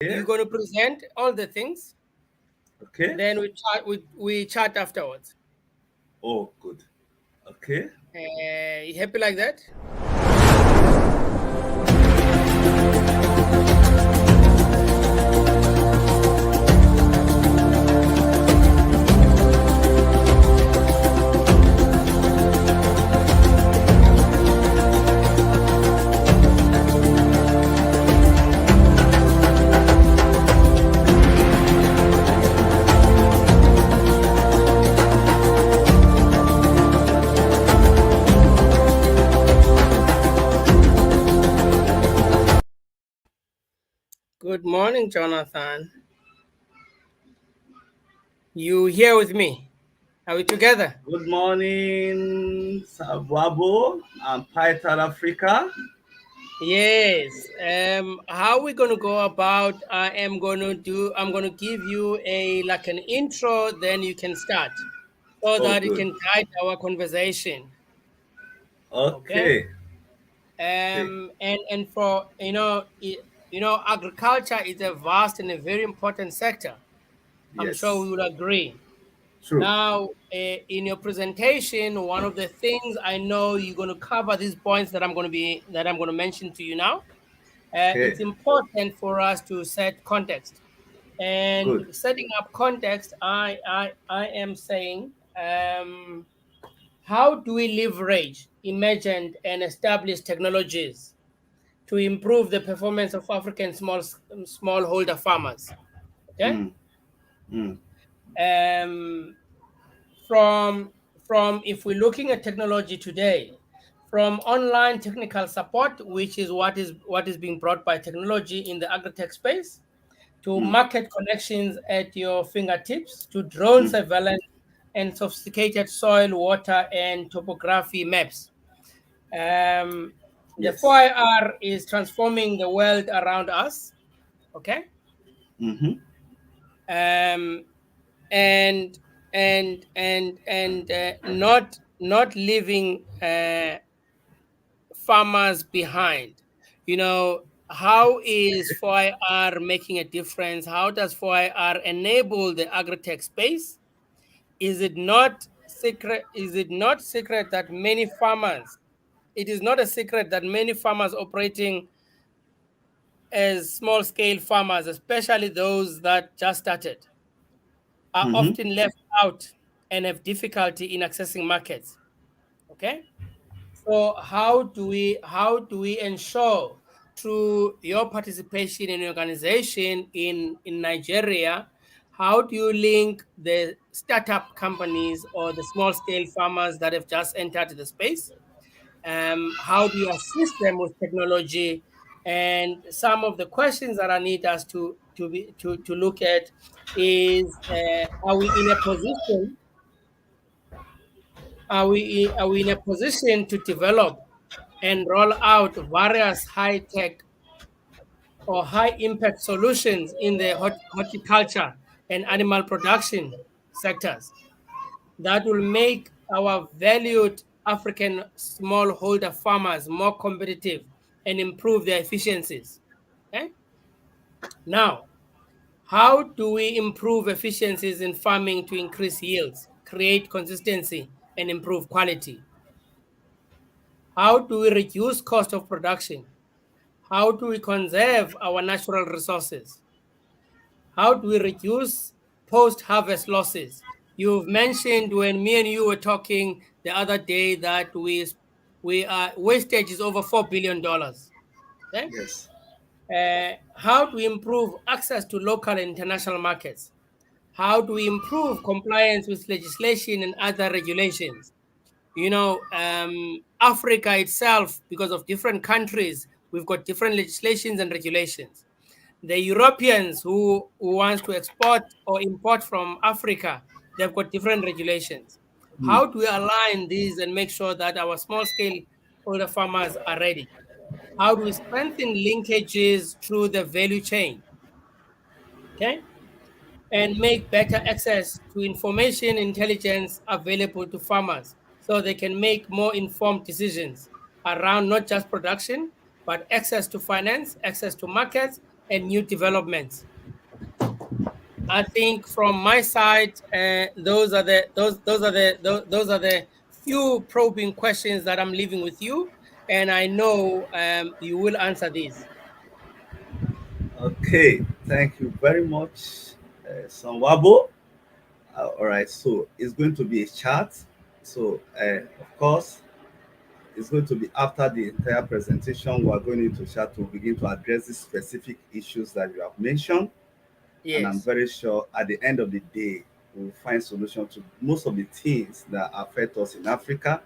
You're going to present all the things. Okay. Then we chat afterwards. Oh, good. Okay. You happy like that? Good morning, Jonathan. You here with me? Are we together? Good morning, Sabwabo and Python Africa. Yes. How we gonna go about? I'm gonna give you a like an intro, then you can start, so Oh, that it good. can guide our conversation. Okay. Okay. Okay. And for agriculture is a vast and a very important sector. I'm sure we Yes. will agree. True. Now, in your presentation, one of the things I know you're going to cover these points that I'm going to mention to you now. Okay. It's important for us to set context, and Good. setting up context. I am saying, how do we leverage imagined and established technologies to improve the performance of African smallholder farmers? Okay. Mm. Mm. Um, from if we're looking at technology today, from online technical support, which is what is being brought by technology in the agritech space, to Mm. market connections at your fingertips, to drone Mm. surveillance and sophisticated soil, water, and topography maps. um, the Yes. 4IR is transforming the world around us. Okay. Mm-hmm. um, and not leaving farmers behind. How is 4IR making a difference? How does 4IR enable the agri-tech space? Is it not secret that many farmers it is not a secret that many farmers operating as small scale farmers, especially those that just started, are Mm-hmm. often left out and have difficulty in accessing markets. Okay. So how do we ensure, through your participation in organization in Nigeria, how do you link the startup companies or the small scale farmers that have just entered the space? How do you assist them with technology? And some of the questions that I need us to look at is, are we in a position are we in a position to develop and roll out various high tech or high impact solutions in the horticulture and animal production sectors that will make our valued African smallholder farmers more competitive and improve their efficiencies? Okay? Now, how do we improve efficiencies in farming to increase yields, create consistency, and improve quality? How do we reduce cost of production? How do we conserve our natural resources? How do we reduce post-harvest losses? You've mentioned, when me and you were talking the other day, that we are wastage is over $4 billion. Okay? Yes. How do we improve access to local and international markets? How do we improve compliance with legislation and other regulations? Africa itself, because of different countries, we've got different legislations and regulations. The Europeans who wants to export or import from Africa, they've got different regulations. Mm. How do we align these and make sure that our small scale holder farmers are ready? How do we strengthen linkages through the value chain? Okay. And make better access to information intelligence available to farmers so they can make more informed decisions around not just production, but access to finance, access to markets, and new developments. I think from my side, those are the few probing questions that I'm leaving with you, and I know you will answer these. Okay, thank you very much, Sanwabo. All right, so it's going to be a chat. So, of course, it's going to be after the entire presentation. We are going into chat to begin to address the specific issues that you have mentioned. And I'm Yes, very sure at the end of the day, we'll find solution to most of the things that affect us in Africa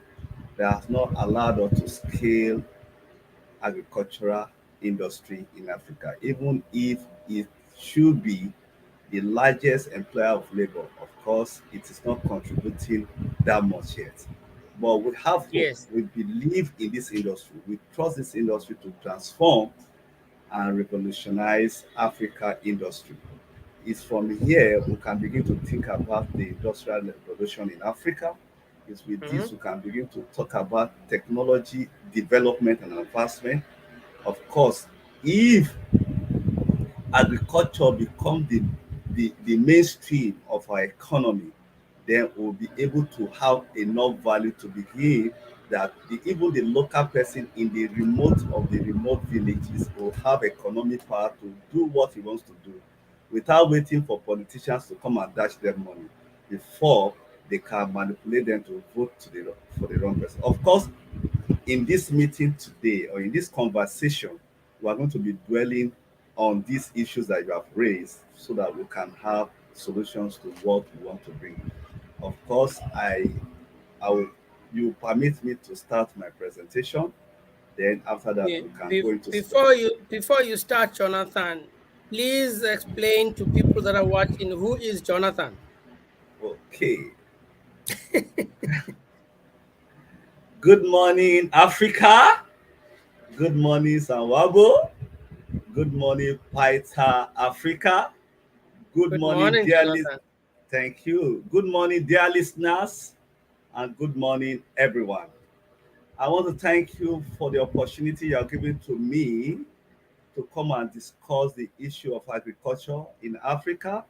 that has not allowed us to scale agricultural industry in Africa, even if it should be the largest employer of labor. Of course, it is not contributing that much yet. But we have hope. yes, We believe in this industry. We trust this industry to transform and revolutionize Africa industry. It's from here we can begin to think about the industrial revolution in Africa. It's with hmm this we can begin to talk about technology development and advancement. Of course, if agriculture become the mainstream of our economy, then we'll be able to have enough value to begin that even the local person in the remote villages will have economic power to do what he wants to do without waiting for politicians to come and dash them money before they can manipulate them to vote for the wrong person. Of course, in this meeting today or in this conversation, we are going to be dwelling on these issues that you have raised so that we can have solutions to what we want to bring. Of course, I will, you permit me to start my presentation. Then after that, we can go into before you start, Jonathan, please explain to people that are watching who is Jonathan. okay. Good morning, Africa. Good morning, Sanwabo. Good morning, Paita Africa. Good Good morning, morning, dear Jonathan. Thank you. Good morning, dear listeners, and good morning, everyone. I want to thank you for the opportunity you are giving to me to come and discuss the issue of agriculture in Africa.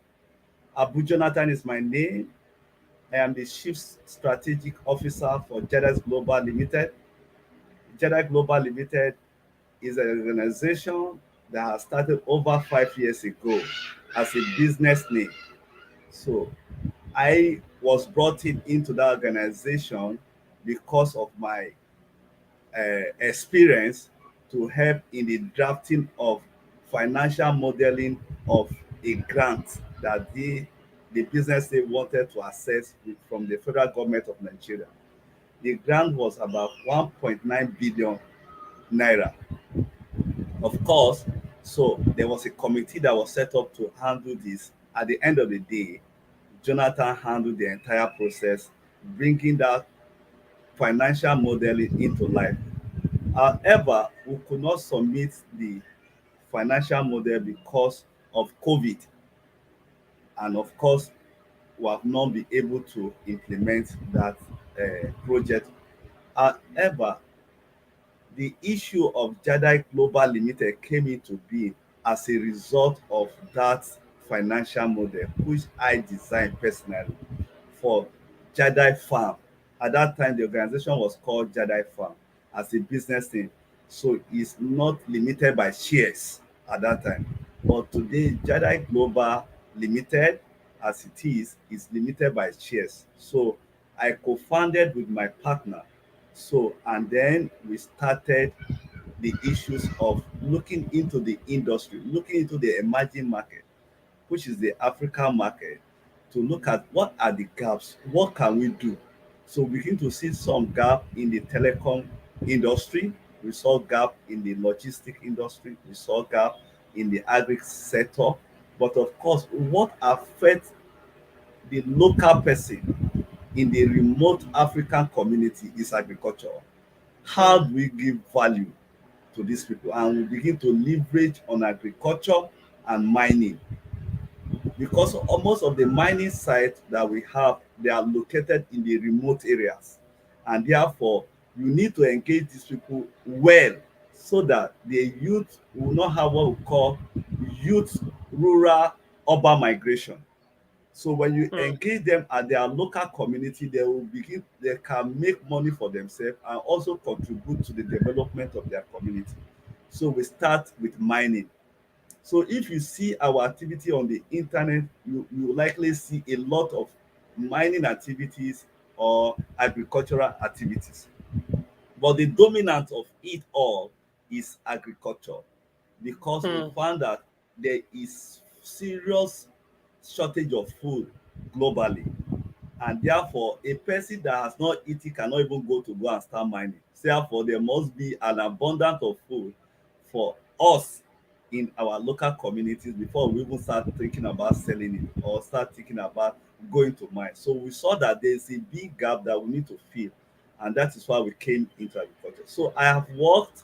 Abu Jonathan is my name. I am the Chief Strategic Officer for JEDEX Global Limited. JEDEX Global Limited is an organization that has started over 5 years ago as a business name. So I was brought into that organization because of my experience to help in the drafting of financial modeling of a grant that the business they wanted to access from the federal government of Nigeria. The grant was about 1.9 billion naira. Of course, so there was a committee that was set up to handle this. At the end of the day, Jonathan handled the entire process, bringing that financial modeling into life. However, we could not submit the financial model because of COVID, and of course, we have not been able to implement that project. However, the issue of Jadai Global Limited came into being as a result of that financial model, which I designed personally for Jadai Farm. At that time, the organization was called Jadai Farm as a business thing. So it's not limited by shares at that time. But today, Jadai Global Limited, as it is limited by shares. So I co-founded with my partner. So, and then we started the issues of looking into the industry, looking into the emerging market, which is the African market, to look at what are the gaps, what can we do. So we begin to see some gap in the telecom industry, we saw gap in the logistic industry, we saw gap in the agri sector. But of course, what affects the local person in the remote African community is agriculture. How Mm, do we give value to these people? And we begin to leverage on agriculture and mining because most of the mining sites that we have, they are located in the remote areas, and therefore you need to engage these people well so that the youth will not have what we call youth rural urban migration. So when you mm, engage them at their local community, they can make money for themselves and also contribute to the development of their community. So we start with mining. So if you see our activity on the internet, you likely see a lot of mining activities or agricultural activities. But the dominant of it all is agriculture, because we mm, found that there is serious shortage of food globally, and therefore a person that has not eaten cannot even go and start mining. Therefore there must be an abundance of food for us in our local communities before we even start thinking about selling it or start thinking about going to mine. So we saw that there is a big gap that we need to fill, and that is why we came into agriculture. So I have worked,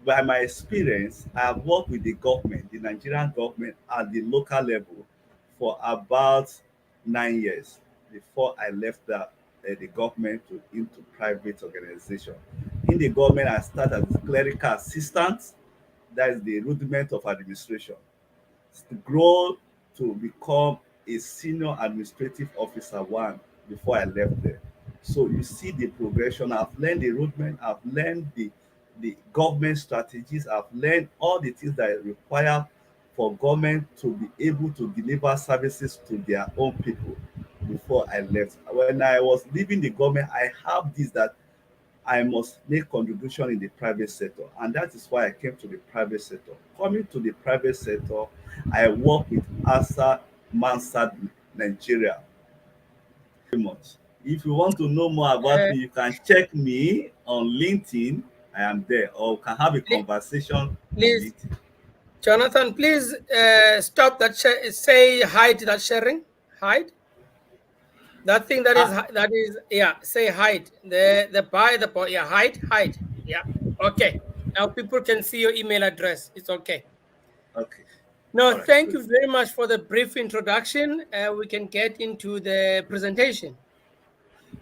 by my experience, I have worked with the government, the Nigerian government at the local level for about 9 years before I left the government into private organization. In the government, I started as clerical assistant, that is the rudiment of administration, to grow to become a senior administrative officer one before I left there. So you see the progression. I've learned the roadmap, I've learned the government strategies, I've learned all the things that are required for government to be able to deliver services to their own people before I left. When I was leaving the government, I have this, that I must make contribution in the private sector, and that is why I came to the private sector. Coming to the private sector, I work with ASA Mansard Nigeria very much. If you want to know more about uh, me, you can check me on LinkedIn. I am there, or we can have a pl- conversation on please, LinkedIn. Jonathan, please stop that. Say hide that sharing. Hide that thing that is Ah, that is yeah. Say hide the buy the yeah hide yeah. Okay. Now people can see your email address. It's okay. okay. No, All right, thank good. you very much for the brief introduction. We can get into the presentation.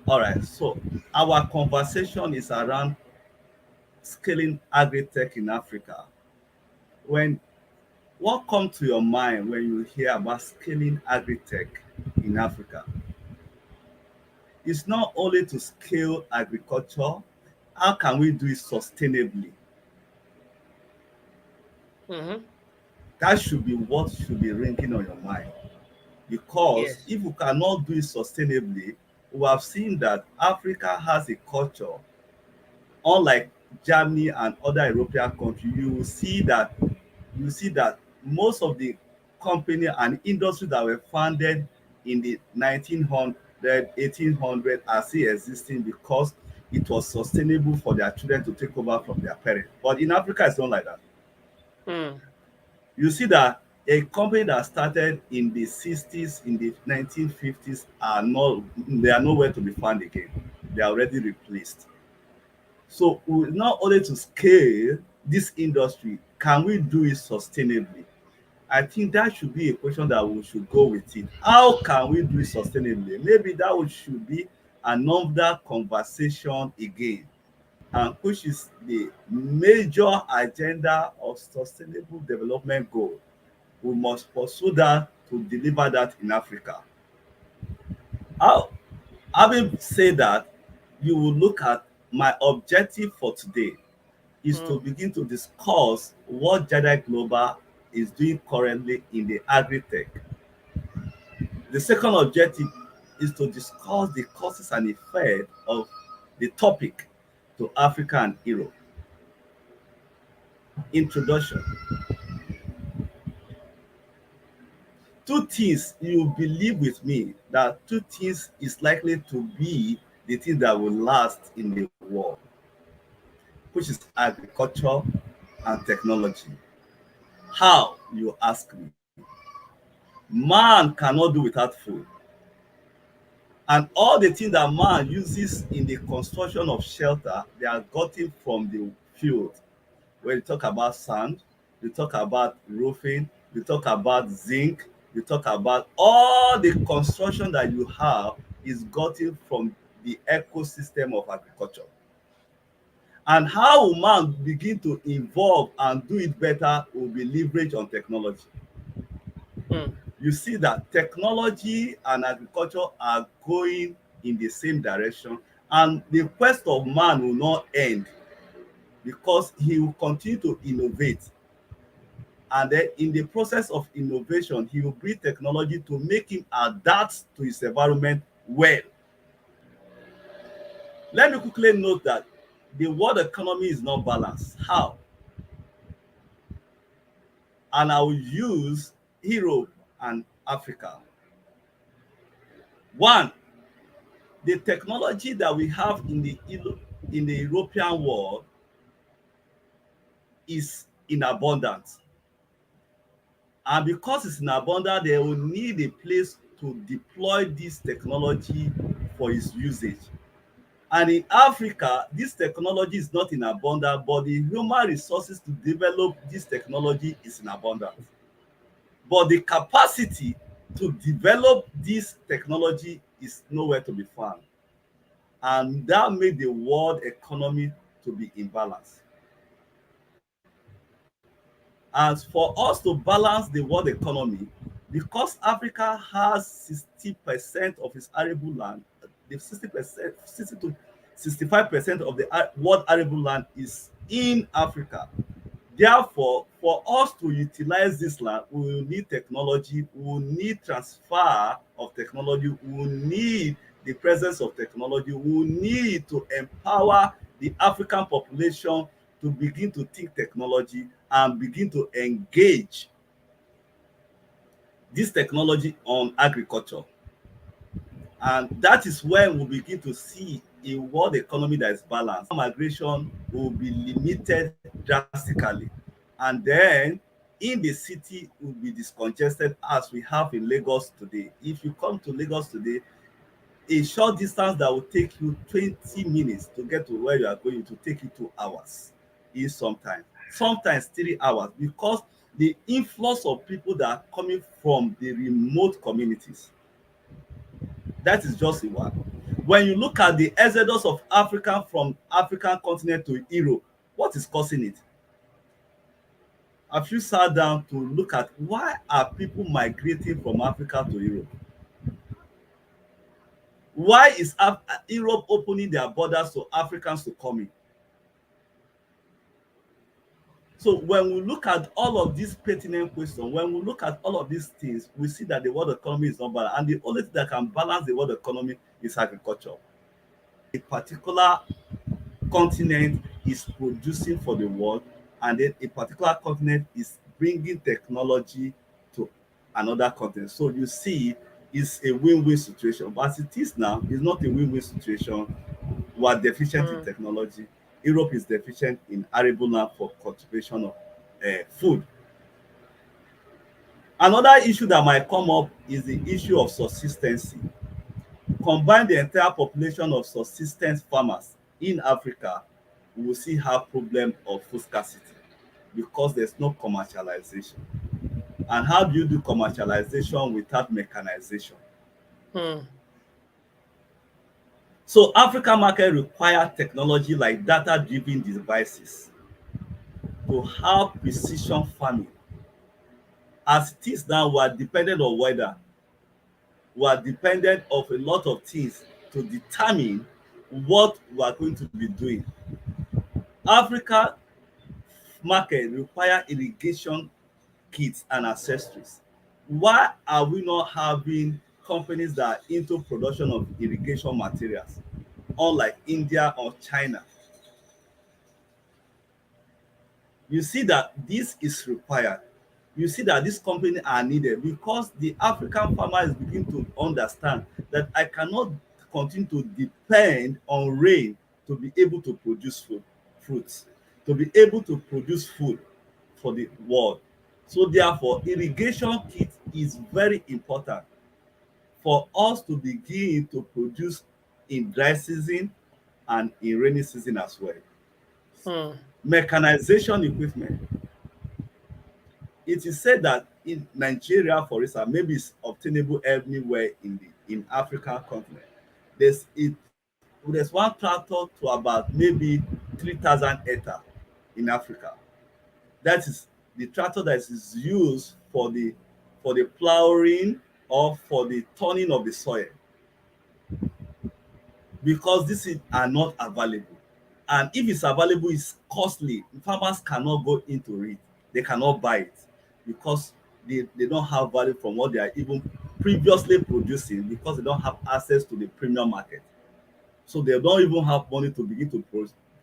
All right, so our conversation is around scaling agri-tech in Africa. When What comes to your mind when you hear about scaling agri-tech in Africa? It's not only to scale agriculture. How can we do it sustainably? Mm-hmm. That should be what should be ringing on your mind. Because Yes. if we cannot do it sustainably, we have seen that Africa has a culture, unlike Germany and other European countries. You see that most of the company and industry that were founded in the 1900, 1800 are still existing because it was sustainable for their children to take over from their parents. But in Africa, it's not like that. Mm. You see that a company that started in the 60s, in the 1950s, they are nowhere to be found again. They are already replaced. So not only to scale this industry, can we do it sustainably? I think that should be a question that we should go with it. How can we do it sustainably? Maybe should be another conversation again, and which is the major agenda of sustainable development goal. We must pursue that to deliver that in Africa. How, having said that, you will look at my objective for today is to Mm. begin to discuss what Jada Global is doing currently in the agri-tech. The second objective is to discuss the causes and effects of the topic to Africa and Europe. Introduction. Two things, you believe with me that two things is likely to be the thing that will last in the world, which is agriculture and technology. How, you ask me? Man cannot do without food. And all the things that man uses in the construction of shelter, they are gotten from the field. When you talk about sand, you talk about roofing, you talk about zinc, you talk about all the construction that you have is gotten from the ecosystem of agriculture. And how will man begin to evolve and do it better will be leverage on technology. mm, You see that technology and agriculture are going in the same direction, and the quest of man will not end because he will continue to innovate. And then in the process of innovation, he will bring technology to make him adapt to his environment well. Let me quickly note that the world economy is not balanced. How? And I will use Europe and Africa. One, the technology that we have in the European world is in abundance. And because it's in abundance, they will need a place to deploy this technology for its usage. And in Africa, this technology is not in abundance, but the human resources to develop this technology is in abundance. But the capacity to develop this technology is nowhere to be found. And that made the world economy to be imbalanced. As for us to balance the world economy, because Africa has 60% of its arable land, the 60%, 60 to 65% of the world arable land is in Africa. Therefore, for us to utilize this land, we will need technology, we will need transfer of technology, we will need the presence of technology, we will need to empower the African population to begin to think technology and begin to engage this technology on agriculture. And that is when we begin to see a world economy that is balanced. Migration will be limited drastically. And then in the city will be discongested as we have in Lagos today. If you come to Lagos today, a short distance that will take you 20 minutes to get to where you are going to take you 2 hours is sometimes 3 hours, because the influx of people that are coming from the remote communities. That is just one. When you look at the exodus of African from African continent to Europe, what is causing it? Have you sat down to look at why are people migrating from Africa to Europe? Why is Europe opening their borders to Africans to come in? So when we look at all of these pertinent questions, when we look at all of these things, we see that the world economy is not balanced. And the only thing that can balance the world economy is agriculture. A particular continent is producing for the world, and then a particular continent is bringing technology to another continent. So you see, it's a win-win situation. But as it is now, it's not a win-win situation. We are deficient in mm, technology. Europe is deficient in arable land for cultivation of food. Another issue that might come up is the issue of subsistency. Combine the entire population of subsistence farmers in Africa, we will still have problem of food scarcity because there's no commercialization. And how do you do commercialization without mechanization? mm, So African market require technology like data-driven devices to have precision farming. As it is now, we are dependent on weather. We are dependent of a lot of things to determine what we are going to be doing. Africa market require irrigation kits and accessories. Why are we not having companies that are into production of irrigation materials, unlike India or China? You see that this is required. You see that these companies are needed because the African farmer is beginning to understand that I cannot continue to depend on rain to be able to produce fruits, to be able to produce food for the world. So therefore, irrigation kit is very important for us to begin to produce in dry season and in rainy season as well. mm, Mechanization equipment. It is said that in Nigeria, for instance, maybe it's obtainable everywhere in the in African continent. There's one tractor to about maybe 3,000 hectare in Africa. That is the tractor that is used for the plowing or for the turning of the soil, because these things are not available. And if it's available, it's costly. Farmers cannot go into it. They cannot buy it because they don't have value from what they are even previously producing, because they don't have access to the premium market. So they don't even have money to begin to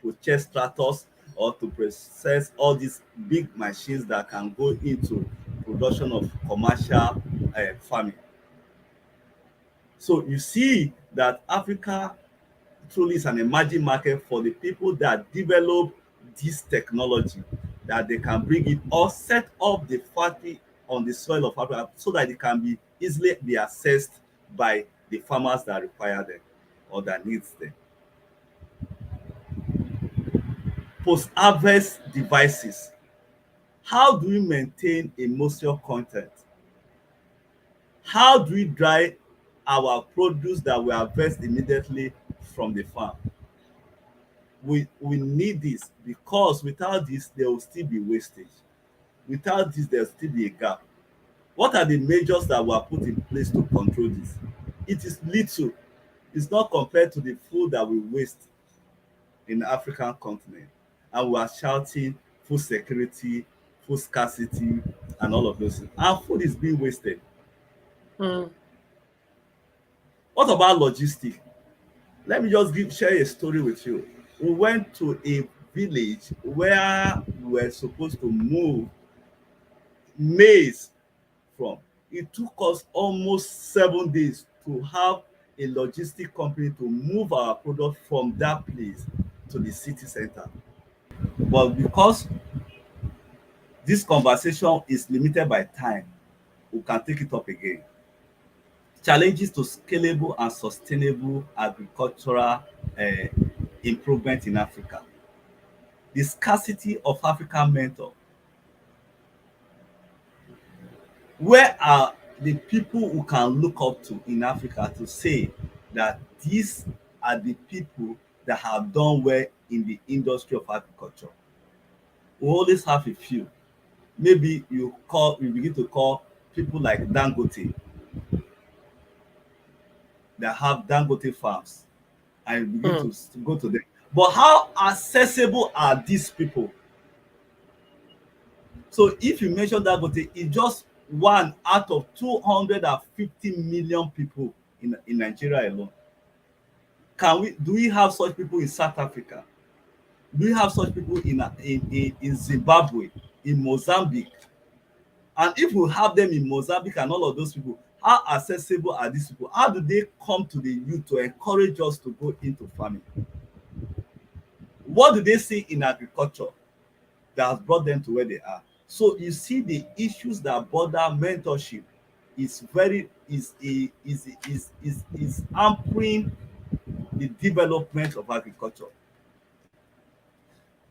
purchase tractors or to process all these big machines that can go into production of commercial farming. So you see that Africa truly is an emerging market for the people that develop this technology, that they can bring it or set up the factory on the soil of Africa so that it can be easily be accessed by the farmers that require them or that needs them. Post-harvest devices. How do we maintain a moisture content? How do we dry our produce that we harvest immediately from the farm? We need this, because without this there will still be wastage. Without this there will still be a gap. What are the measures that were put in place to control this? It is little. It's not compared to the food that we waste in the African continent, and we are shouting food security, food scarcity, and all of those things, and food is being wasted. mm, What about logistics? Let me just share a story with you. We went to a village where we were supposed to move maize from. It took us almost 7 days to have a logistic company to move our product from that place to the city center. But because this conversation is limited by time, we can take it up again. Challenges to scalable and sustainable agricultural improvement in Africa. The scarcity of African mentor. Where are the people who can look up to in Africa to say that these are the people that have done well in the industry of agriculture? We always have a few. Maybe you begin to call people like Dangote, that have Dangote farms, and you begin to mm. go to them. But how accessible are these people? So if you mention Dangote, it's just one out of 250 million people in Nigeria alone. Do we have such people in South Africa? Do we have such people in Zimbabwe, in Mozambique? And if we have them in Mozambique and all of those people, how accessible are these people? How do they come to the youth to encourage us to go into farming? What do they see in agriculture that has brought them to where they are? So you see the issues that border mentorship is very is hampering the development of agriculture.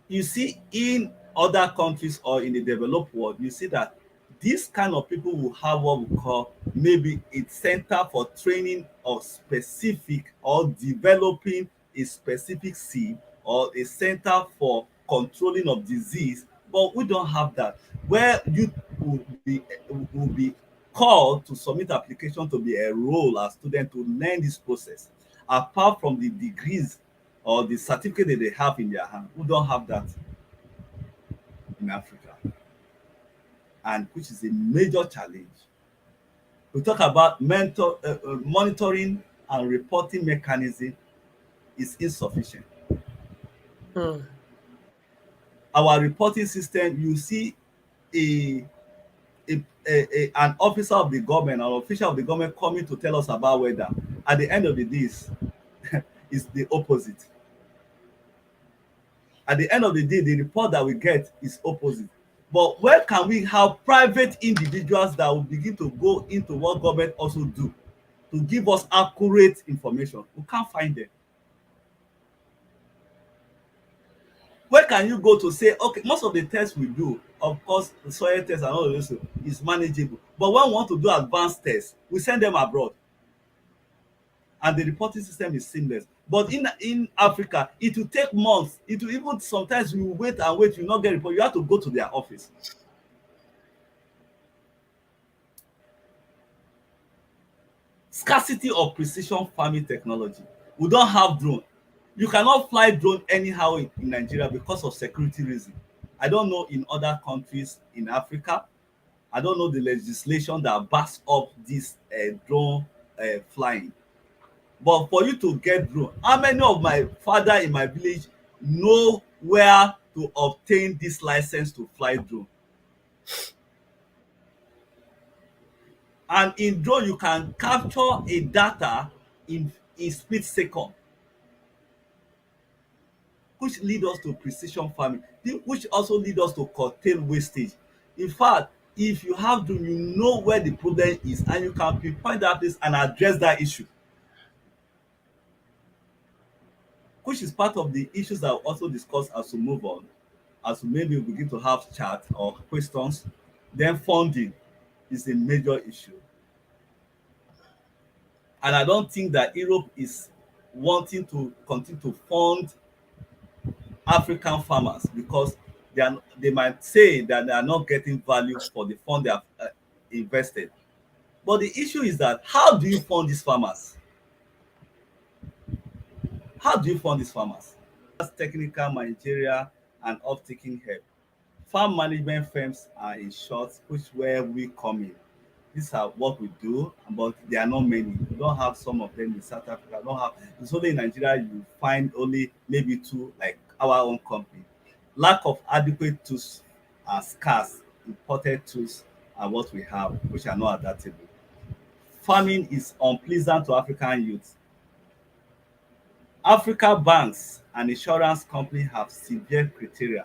You see in other countries or in the developed world, you see that these kind of people will have what we call maybe a center for training of specific or developing a specific seed, or a center for controlling of disease. But we don't have that, where youth will be called to submit application to be enrolled as student to learn this process, apart from the degrees or the certificate that they have in their hand. We don't have that in Africa, and which is a major challenge. We talk about monitoring and reporting mechanism is insufficient. Mm. Our reporting system, you see a, an officer of the government or official of the government coming to tell us about weather. At the end of the day, is the opposite. At the end of the day, the report that we get is opposite. But where can we have private individuals that will begin to go into what government also do to give us accurate information? We can't find them. Where can you go to say, okay, most of the tests we do, of course, the soil test and all of this is manageable. But when we want to do advanced tests, we send them abroad, and the reporting system is seamless. But in Africa, it will take months. It will even sometimes you wait and wait, you not get report. You have to go to their office. Scarcity of precision farming technology. We don't have drone. You cannot fly drone anyhow in Nigeria because of security reason. I don't know in other countries in Africa. I don't know the legislation that backs up this drone flying. But for you to get drone, how many of my father in my village know where to obtain this license to fly drone? And in drone you can capture a data in split second, which lead us to precision farming, which also lead us to curtail wastage. In fact, if you have drone, you know where the problem is and you can pinpoint that place and address that issue, which is part of the issues that we also discuss as we move on, as we maybe begin to have chat or questions. Then funding is a major issue, and I don't think that Europe is wanting to continue to fund African farmers because they might say that they are not getting value for the fund they have invested. But the issue is that how do you fund these farmers? How do you fund these farmers? That's technical managerial and off-taking help. Farm management firms are in short, which where we come in. These are what we do, but there are not many. We don't have some of them in South Africa. Don't have. It's only in Nigeria you find only maybe two, like our own company. Lack of adequate tools are scarce. Imported tools are what we have, which are not adaptable. Farming is unpleasant to African youth. Africa banks and insurance companies have severe criteria,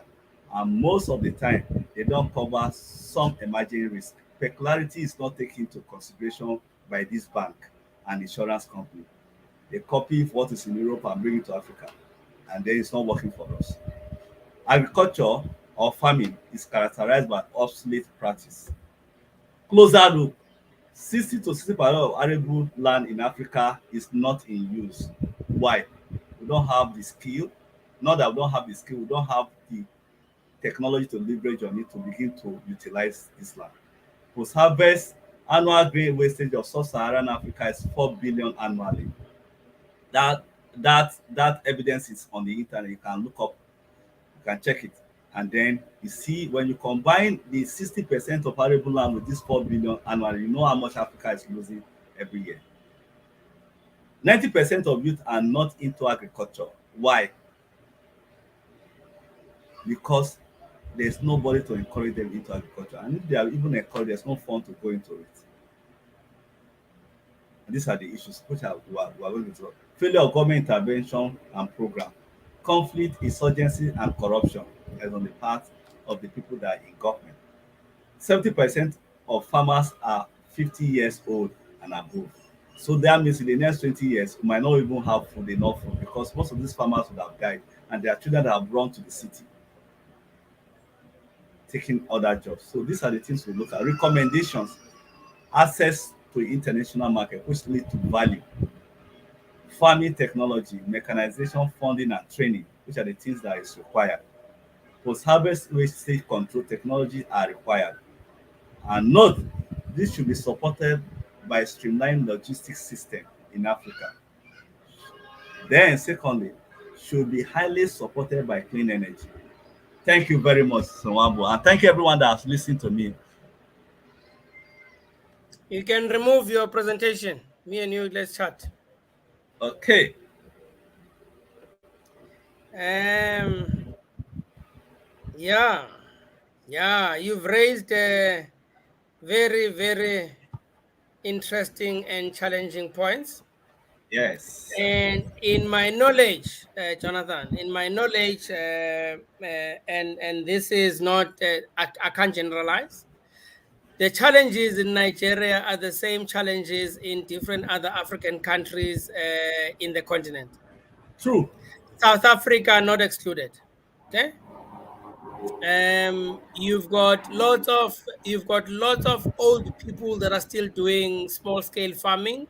and most of the time they don't cover some emerging risk. Peculiarity is not taken into consideration by this bank and insurance company. They copy what is in Europe and bring it to Africa, and then it's not working for us. Agriculture or farming is characterized by obsolete practice. Closer look, 60 to 60% of arable land in Africa is not in use. Why? We don't have the skill. Not that we don't have the skill, we don't have the technology to leverage on it to begin to utilize this land. Post harvest annual grain wastage of sub-Saharan Africa is 4 billion annually. That that evidence is on the internet. You can look up, you can check it. And then you see when you combine the 60% of arable land with this 4 billion annually, you know how much Africa is losing every year. 90% of youth are not into agriculture. Why? Because there's nobody to encourage them into agriculture. And if they are even encouraged, there's no fun to go into it. And these are the issues which we are going to talk. Failure of government intervention and program. Conflict, insurgency, and corruption is on the part of the people that are in government. 70% of farmers are 50 years old and above. So that means in the next 20 years, we might not even have food, enough food, because most of these farmers would have died and their children have run to the city taking other jobs. So these are the things we look at. Recommendations, access to international market, which lead to value. Farming technology, mechanization, funding, and training, which are the things that is required. Post-harvest wastage control technology are required. And note, this should be supported by a streamlined logistics system in Africa. Then, secondly, should be highly supported by clean energy. Thank you very much, Sonwabo, and thank you everyone that has listened to me. You can remove your presentation. Me and you, let's chat. Okay. Um, yeah, yeah, you've raised very, very interesting and challenging points. Yes. And in my knowledge, Jonathan, in my knowledge, and this is not, I can't generalize. The challenges in Nigeria are the same challenges in different other African countries in the continent. True. South Africa not excluded. Okay, you've got lots of old people that are still doing small scale farming.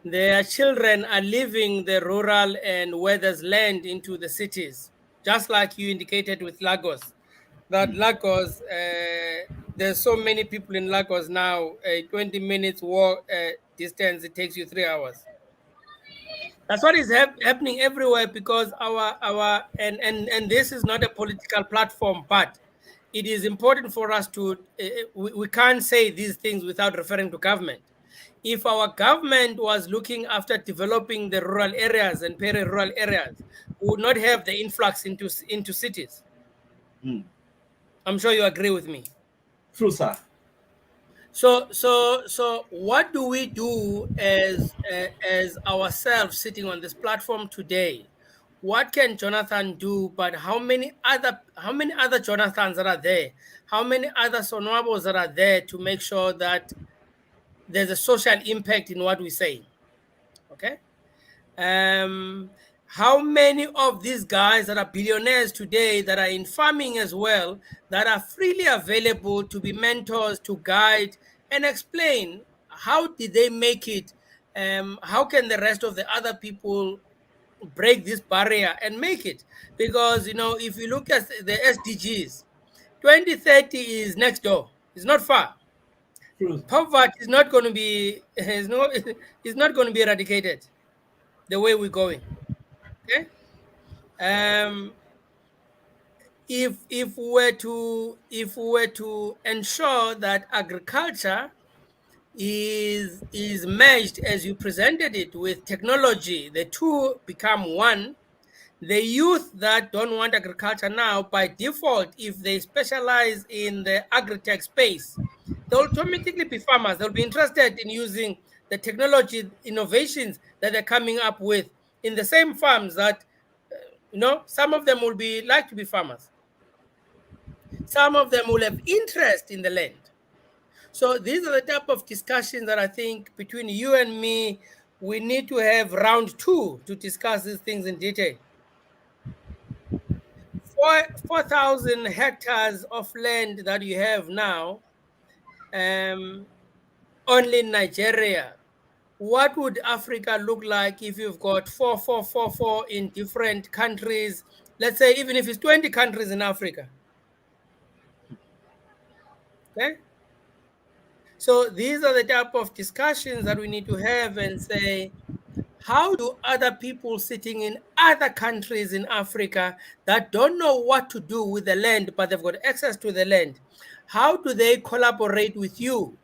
Their children are leaving the rural and weathers land into the cities, just like you indicated with Lagos. that Lagos, there's so many people in Lagos now. A 20 minutes walk distance, it takes you 3 hours. That's what is happening everywhere because our and this is not a political platform, but it is important for us to we can't say these things without referring to government. If our government was looking after developing the rural areas and peri-rural areas, we would not have the influx into cities. Mm. I'm sure you agree with me. True, sir. So what do we do as ourselves sitting on this platform today? What can Jonathan do? But how many other Jonathans that are there? How many other Sonwabos that are there to make sure that there's a social impact in what we say? Okay. Um, how many of these guys that are billionaires today that are in farming as well that are freely available to be mentors, to guide and explain how did they make it? How can the rest of the other people break this barrier and make it? Because if you look at the SDGs, 2030 is next door. It's not far. True. Poverty is not going to be is not going to be eradicated the way we're going. Okay. Um, if we were to ensure that agriculture is merged as you presented it with technology, the two become one. The youth that don't want agriculture now, by default, if they specialize in the agri-tech space, they'll automatically be farmers. They'll be interested in using the technology innovations that they're coming up with in the same farms that some of them will be like to be farmers. Some of them will have interest in the land. So these are the type of discussions that I think between you and me, we need to have round two to discuss these things in detail. 4,000 hectares of land that you have now, um, only in Nigeria. What would Africa look like if you've got 4,444 in different countries? Let's say even if it's 20 countries in Africa. Okay. So these are the type of discussions that we need to have and say, how do other people sitting in other countries in Africa that don't know what to do with the land, but they've got access to the land, how do they collaborate with you?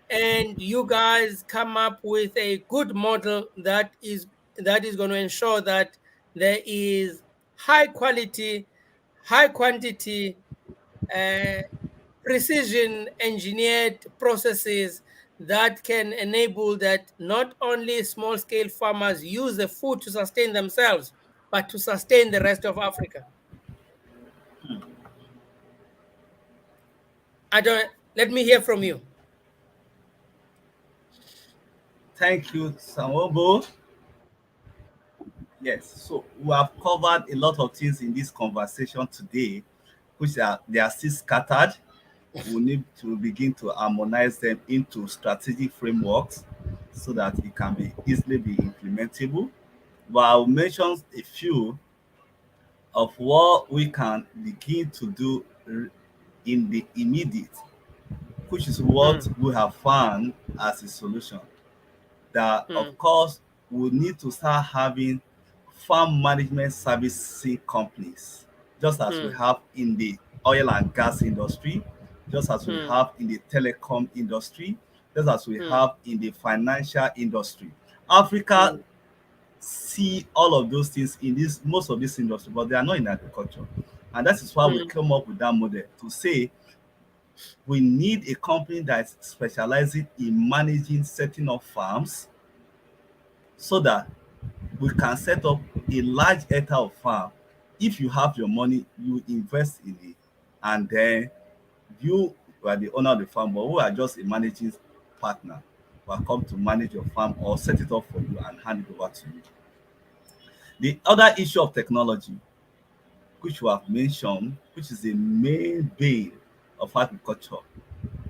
And you guys come up with a good model that is going to ensure that there is high quality, high quantity, uh, precision engineered processes that can enable that not only small scale farmers use the food to sustain themselves, but to sustain the rest of Africa. I don't Let me hear from you. Thank you, Samobo. Yes, so we have covered a lot of things in this conversation today, which they are still scattered. We need to begin to harmonize them into strategic frameworks so that it can be easily be implementable. But I'll mention a few of what we can begin to do in the immediate, which is what Mm, we have found as a solution. That mm, of course we need to start having farm management servicing companies, just as we mm, have in the oil and gas industry, just as we mm, have in the telecom industry, just as we mm, have in the financial industry. Africa mm, see all of those things in this most of this industry, but they are not in agriculture. And that is why we mm, came up with that model to say we need a company that is specializing in managing setting up farms so that we can set up a large hectare of farm. If you have your money, you invest in it, and then you are the owner of the farm, but we are just a managing partner who are come to manage your farm or set it up for you and hand it over to you. The other issue of technology, which we have mentioned, which is the main bane of agriculture,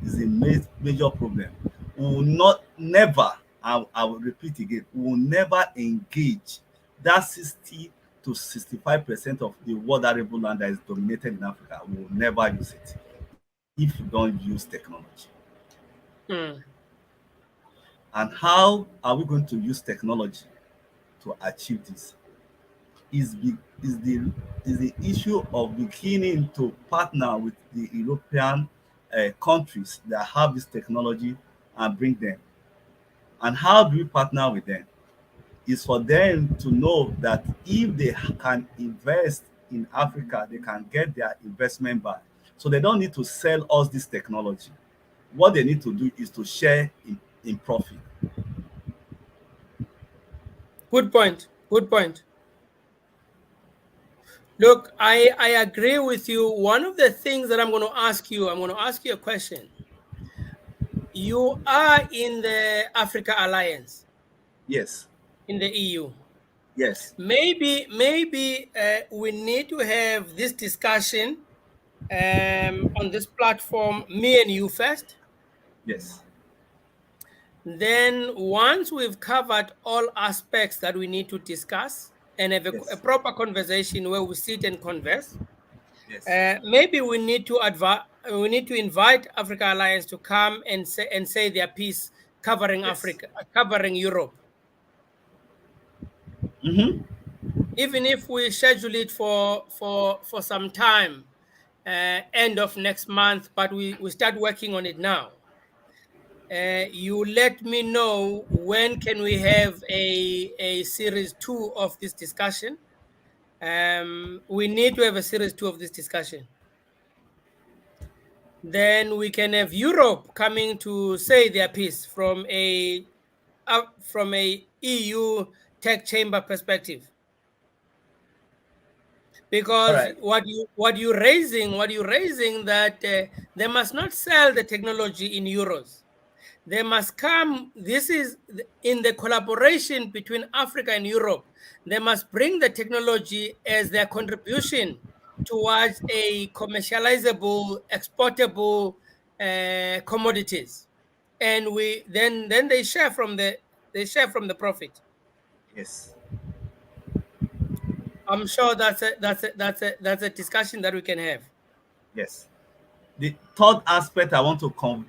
is a major problem. We will not never, I will repeat again, we will never engage that 60 to 65% of the world arable land that is dominated in Africa, we will never use it if you don't use technology. mm. And how are we going to use technology to achieve this? Is, be, is the issue of beginning to partner with the European countries that have this technology and bring them. And how do we partner with them? Is for them to know that if they can invest in Africa, they can get their investment back. So they don't need to sell us this technology. What they need to do is to share in profit. Good point. Good point. Look, I agree with you. One of the things that I'm going to ask you a question. You are in the Africa Alliance, Yes, in the EU. yes, Maybe we need to have this discussion on this platform, me and you first. yes, Then, once we've covered all aspects that we need to discuss and have a yes, proper conversation where we sit and converse, yes, maybe we need to invite Africa Alliance to come and say their piece covering yes. Africa, covering Europe. Mm-hmm. Even if we schedule it for some time, end of next month, but we start working on it now. You let me know when can we have a series two of this discussion. We need to have a series two of this discussion. Then we can have Europe coming to say their piece from a EU tech chamber perspective. All Because right. what you're raising that they must not sell the technology in euros. They must come. This is in the collaboration between Africa and Europe. They must bring the technology as their contribution towards a commercializable, exportable commodities, and we then they share from the profit. Yes, I'm sure that's a discussion that we can have. yes. The third aspect I want to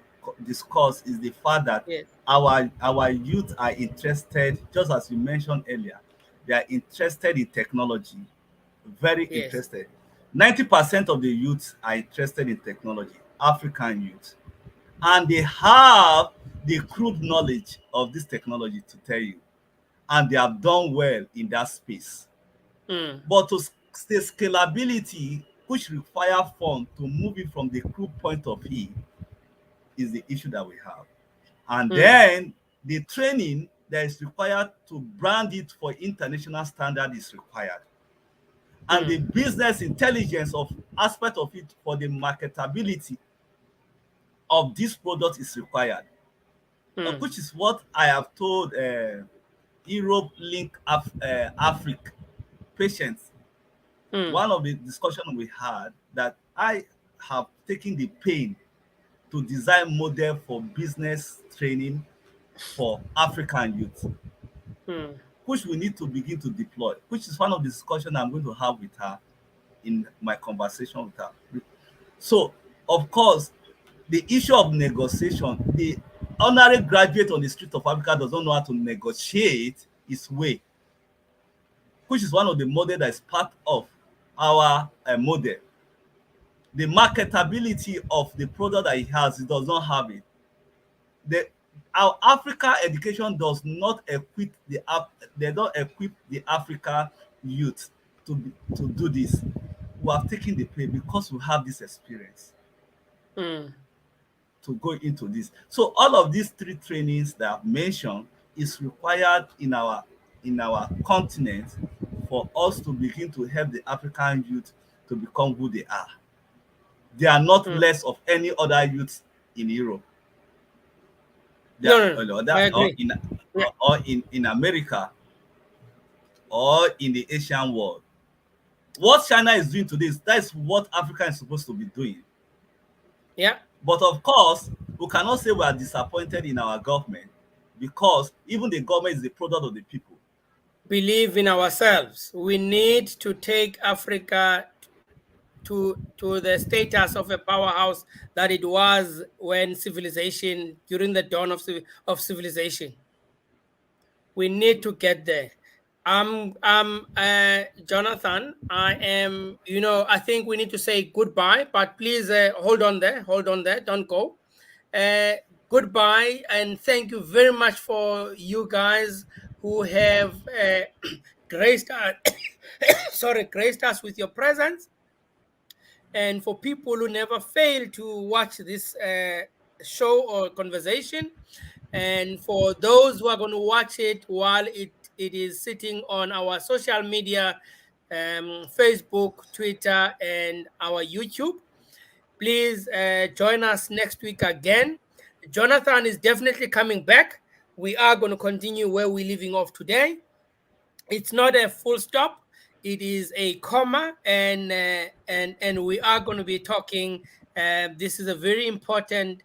discuss is the fact that Yes, our youth are interested, just as you mentioned earlier, they are interested in technology, very yes. interested. 90% of the youths are interested in technology, African youth, and they have the crude knowledge of this technology to tell you, and they have done well in that space. Mm, But to stay scalability, which require fund to move it from the crude point of view, is the issue that we have. And mm, then the training that is required to brand it for international standard is required. And the mm, business intelligence of aspect of it for the marketability of this product is required, mm, which is what I have told Europe Link Africa patients. mm, One of the discussion we had that I have taken the pain to design model for business training for African youth, mm, which we need to begin to deploy, which is one of the discussion I'm going to have with her in my conversation with her. So, of course, the issue of negotiation, the ordinary graduate on the street of Africa does not know how to negotiate his way, which is one of the model that is part of our model. The marketability of the product that he has, he does not have it. The Our Africa education does not equip they don't equip the Africa youth to do this. We have taken the play because we have this experience mm, to go into this. So all of these three trainings that I've mentioned is required in our continent for us to begin to help the African youth to become who they are. They are not mm. less of any other youth in Europe. They No, are, no, no. I agree. Yeah, or in America or in the Asian world. What China is doing today, that is what Africa is supposed to be doing. yeah. But of course, we cannot say we are disappointed in our government because even the government is the product of the people. believe in ourselves. We need to take Africa to the status of a powerhouse that it was when civilization, during the dawn of, of civilization. We need to get there. Jonathan. I am. I think we need to say goodbye, but please hold on there. Hold on there. Don't go. Uh, Goodbye, and thank you very much for you guys who have graced us, sorry, graced us with your presence, and for people who never fail to watch this show or conversation, and for those who are going to watch it while it is sitting on our social media, Facebook, Twitter, and our YouTube. Please join us next week again. Jonathan is definitely coming back. We are going to continue where we're leaving off today. It's not a full stop, it is a comma, and we are going to be talking. This is a very important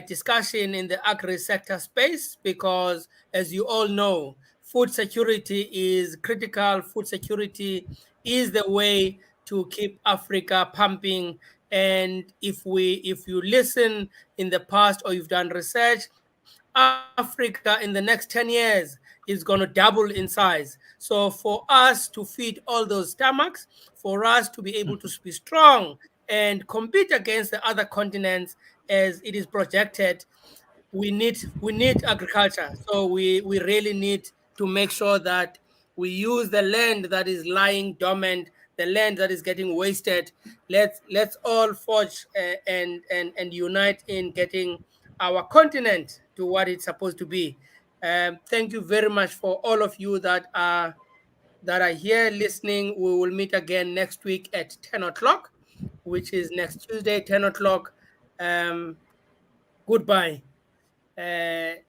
discussion in the agri sector space, because as you all know, food security is critical. Food security is the way to keep Africa pumping. And if you listen in the past, or you've done research, Africa in the next 10 years is going to double in size. So for us to feed all those stomachs, for us to be able to be strong and compete against the other continents as it is projected, we need agriculture. So we really need to make sure that we use the land that is lying dormant, the land that is getting wasted. Let's all forge and unite in getting our continent to what it's supposed to be. Thank you very much for all of you that are here listening. We will meet again next week at 10 o'clock, which is next Tuesday, 10 o'clock. Um, Goodbye.